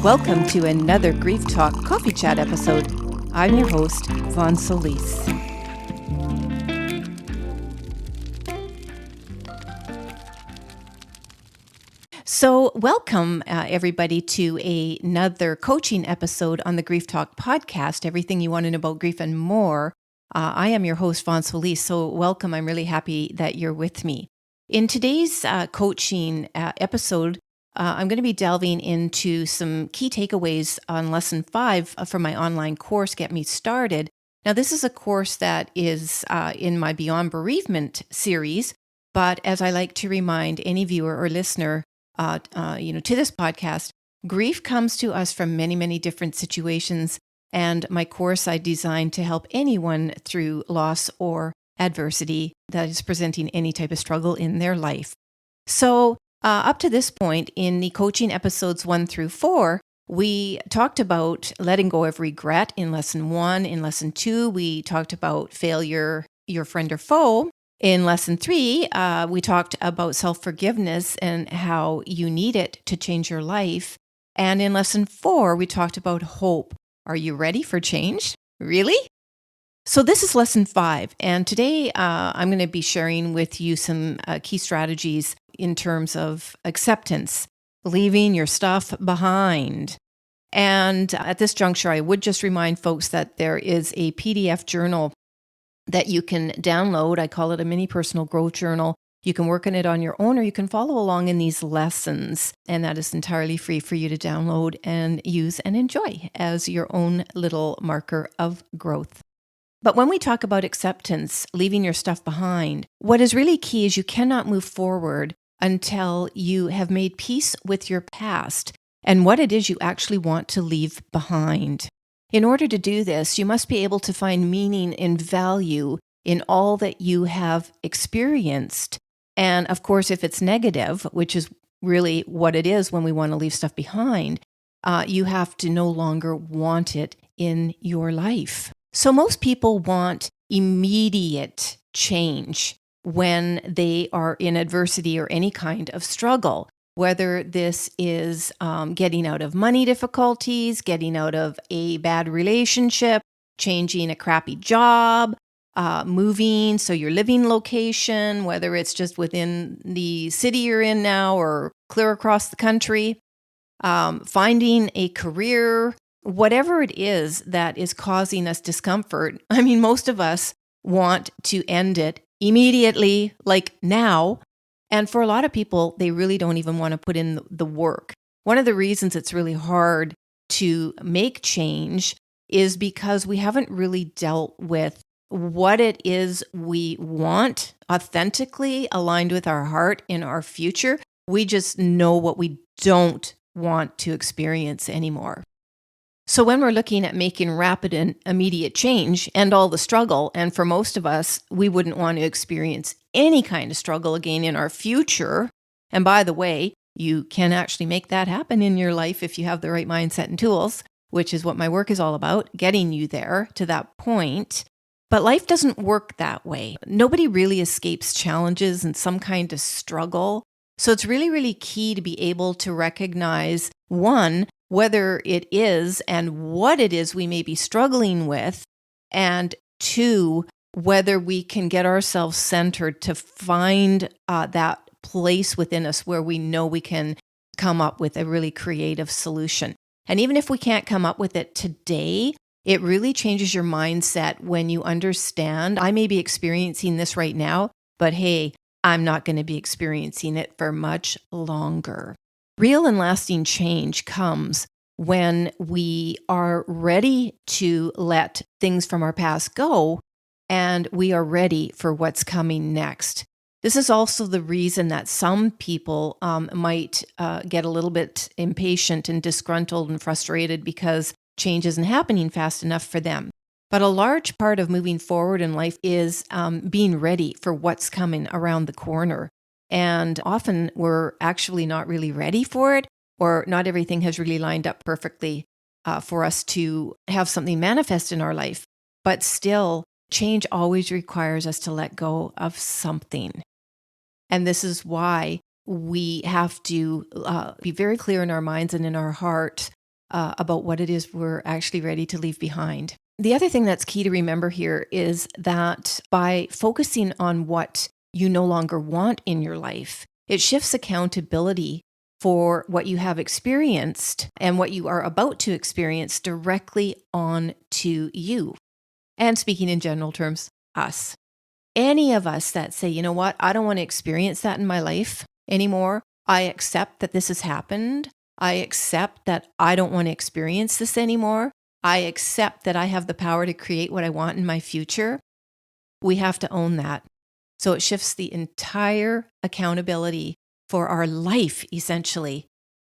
Welcome to another Grief Talk Coffee Chat episode. I'm your host, Vaughn Solis. So welcome everybody to another coaching episode on the Grief Talk podcast, everything you want to know about grief and more. I am your host, Vaughn Solis, so welcome. I'm really happy that you're with me. In today's coaching episode, I'm going to be delving into some key takeaways on Lesson 5 from my online course, Get Me Started. Now, this is a course that is in my Beyond Bereavement series, but as I like to remind any viewer or listener, to this podcast, grief comes to us from many, many different situations, and my course I designed to help anyone through loss or adversity that is presenting any type of struggle in their life. So, up to this point in the coaching episodes 1 through 4, we talked about letting go of regret in Lesson 1. In Lesson 2, we talked about failure, your friend or foe. In Lesson 3, we talked about self-forgiveness and how you need it to change your life. And in Lesson 4, we talked about hope. Are you ready for change? Really? So this is Lesson 5, and today I'm going to be sharing with you some key strategies in terms of acceptance, leaving your stuff behind. And at this juncture, I would just remind folks that there is a PDF journal that you can download. I call it a mini personal growth journal. You can work on it on your own, or you can follow along in these lessons, and that is entirely free for you to download and use and enjoy as your own little marker of growth. But when we talk about acceptance, leaving your stuff behind, what is really key is you cannot move forward until you have made peace with your past and what it is you actually want to leave behind. In order to do this, you must be able to find meaning and value in all that you have experienced. And of course, if it's negative, which is really what it is when we want to leave stuff behind, you have to no longer want it in your life. So most people want immediate change when they are in adversity or any kind of struggle, whether this is getting out of money difficulties, getting out of a bad relationship, changing a crappy job, moving, so your living location, whether it's just within the city you're in now or clear across the country, finding a career, whatever it is that is causing us discomfort. I mean, most of us want to end it immediately, like now. And for a lot of people, they really don't even want to put in the work. One of the reasons it's really hard to make change is because we haven't really dealt with what it is we want authentically aligned with our heart in our future. We just know what we don't want to experience anymore. So when we're looking at making rapid and immediate change and all the struggle, and for most of us, we wouldn't want to experience any kind of struggle again in our future. And by the way, you can actually make that happen in your life if you have the right mindset and tools, which is what my work is all about, getting you there to that point. But life doesn't work that way. Nobody really escapes challenges and some kind of struggle. So it's really, really key to be able to recognize, one, whether it is and what it is we may be struggling with, and two, whether we can get ourselves centered to find that place within us where we know we can come up with a really creative solution. And even if we can't come up with it today, it really changes your mindset when you understand, I may be experiencing this right now, but hey, I'm not going to be experiencing it for much longer. Real and lasting change comes when we are ready to let things from our past go and we are ready for what's coming next. This is also the reason that some people might get a little bit impatient and disgruntled and frustrated because change isn't happening fast enough for them. But a large part of moving forward in life is being ready for what's coming around the corner. And often we're actually not really ready for it, or not everything has really lined up perfectly for us to have something manifest in our life. But still, change always requires us to let go of something. And this is why we have to be very clear in our minds and in our heart about what it is we're actually ready to leave behind. The other thing that's key to remember here is that by focusing on what you no longer want in your life, it shifts accountability for what you have experienced and what you are about to experience directly on to you. And speaking in general terms, us. Any of us that say, you know what, I don't want to experience that in my life anymore. I accept that this has happened. I accept that I don't want to experience this anymore. I accept that I have the power to create what I want in my future. We have to own that. So it shifts the entire accountability for our life, essentially,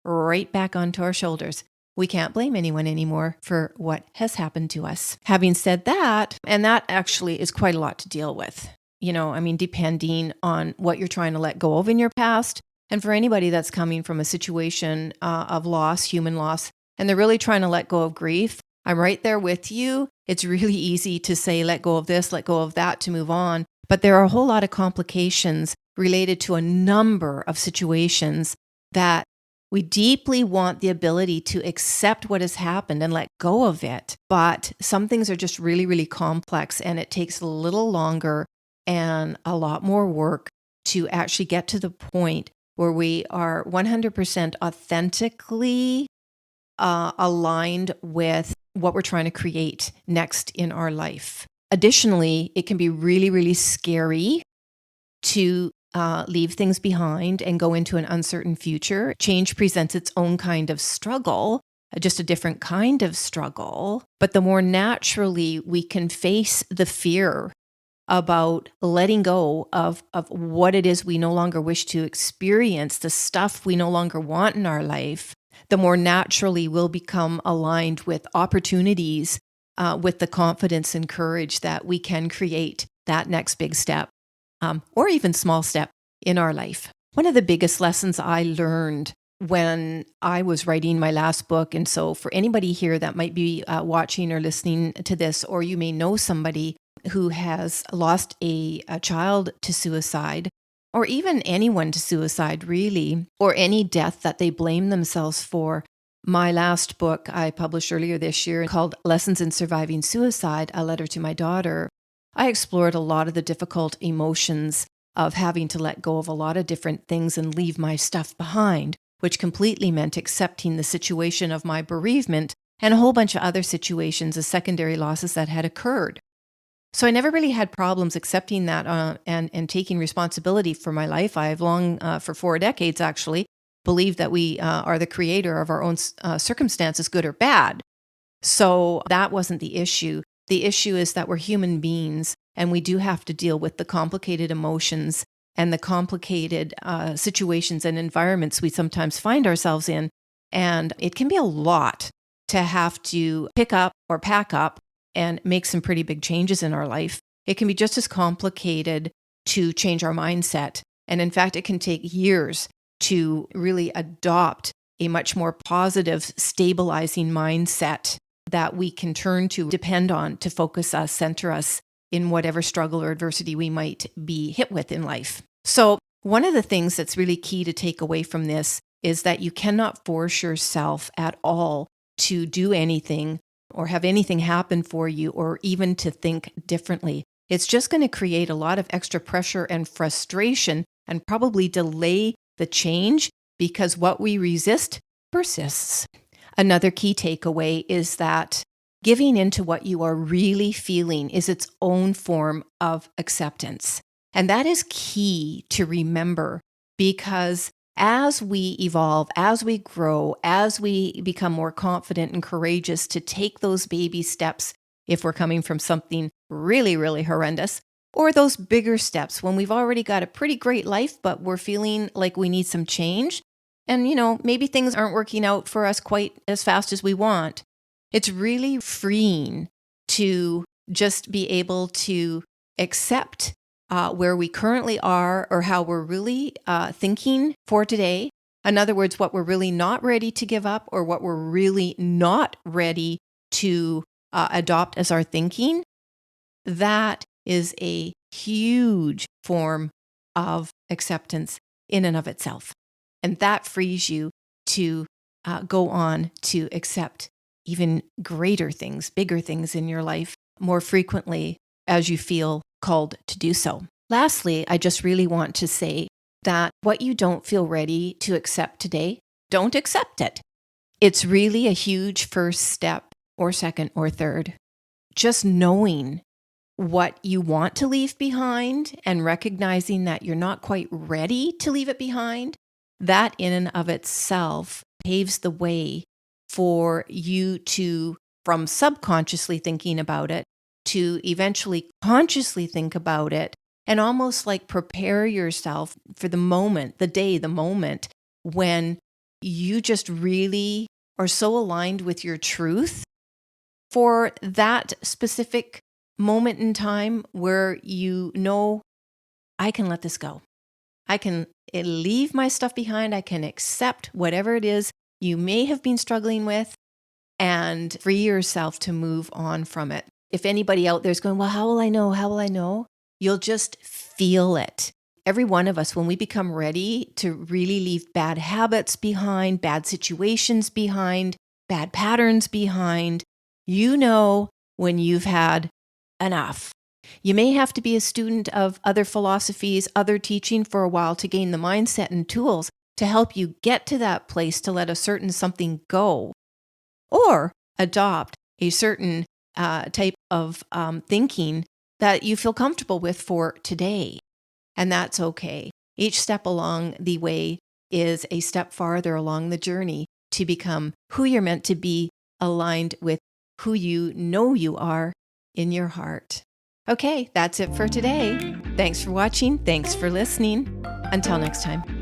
right back onto our shoulders. We can't blame anyone anymore for what has happened to us. Having said that, and that actually is quite a lot to deal with, depending on what you're trying to let go of in your past. And for anybody that's coming from a situation of loss, human loss, and they're really trying to let go of grief, I'm right there with you. It's really easy to say, let go of this, let go of that, to move on. But there are a whole lot of complications related to a number of situations that we deeply want the ability to accept what has happened and let go of it. But some things are just really, really complex, and it takes a little longer and a lot more work to actually get to the point where we are 100% authentically aligned with what we're trying to create next in our life. Additionally, it can be really, really scary to leave things behind and go into an uncertain future. Change presents its own kind of struggle, just a different kind of struggle. But the more naturally we can face the fear about letting go of what it is we no longer wish to experience, the stuff we no longer want in our life, the more naturally we'll become aligned with opportunities, with the confidence and courage that we can create that next big step, or even small step in our life. One of the biggest lessons I learned when I was writing my last book, and so for anybody here that might be watching or listening to this, or you may know somebody who has lost a child to suicide, or even anyone to suicide, really, or any death that they blame themselves for. My last book I published earlier this year called Lessons in Surviving Suicide, A Letter to My Daughter. I explored a lot of the difficult emotions of having to let go of a lot of different things and leave my stuff behind, which completely meant accepting the situation of my bereavement and a whole bunch of other situations as secondary losses that had occurred. So I never really had problems accepting that and taking responsibility for my life. I've long, for 4 decades actually, believed that we are the creator of our own circumstances, good or bad. So that wasn't the issue. The issue is that we're human beings, and we do have to deal with the complicated emotions and the complicated situations and environments we sometimes find ourselves in. And it can be a lot to have to pick up or pack up and make some pretty big changes in our life. It can be just as complicated to change our mindset. And in fact, it can take years to really adopt a much more positive, stabilizing mindset that we can turn to, depend on, to focus us, center us in whatever struggle or adversity we might be hit with in life. So one of the things that's really key to take away from this is that you cannot force yourself at all to do anything or have anything happen for you, or even to think differently. It's just going to create a lot of extra pressure and frustration and probably delay the change, because what we resist persists. Another key takeaway is that giving into what you are really feeling is its own form of acceptance. And that is key to remember, because as we evolve, as we grow, as we become more confident and courageous to take those baby steps, if we're coming from something really, really horrendous, or those bigger steps when we've already got a pretty great life, but we're feeling like we need some change, and maybe things aren't working out for us quite as fast as we want. It's really freeing to just be able to accept where we currently are, or how we're really thinking for today. In other words, what we're really not ready to give up, or what we're really not ready to adopt as our thinking. That is a huge form of acceptance in and of itself. And that frees you to go on to accept even greater things, bigger things in your life more frequently as you feel called to do so. Lastly, I just really want to say that what you don't feel ready to accept today, don't accept it. It's really a huge first step, or second or third. Just knowing what you want to leave behind and recognizing that you're not quite ready to leave it behind, that in and of itself paves the way for you to, from subconsciously thinking about it, to eventually consciously think about it and almost like prepare yourself for the moment, the moment when you just really are so aligned with your truth for that specific moment in time where you know, I can let this go. I can leave my stuff behind. I can accept whatever it is you may have been struggling with and free yourself to move on from it. If anybody out there is going, well, how will I know? How will I know? You'll just feel it. Every one of us, when we become ready to really leave bad habits behind, bad situations behind, bad patterns behind, you know when you've had enough. You may have to be a student of other philosophies, other teaching for a while to gain the mindset and tools to help you get to that place to let a certain something go, or adopt a certain type of thinking that you feel comfortable with for today. And that's okay. Each step along the way is a step farther along the journey to become who you're meant to be, aligned with who you know you are in your heart. Okay, that's it for today. Thanks for watching. Thanks for listening. Until next time.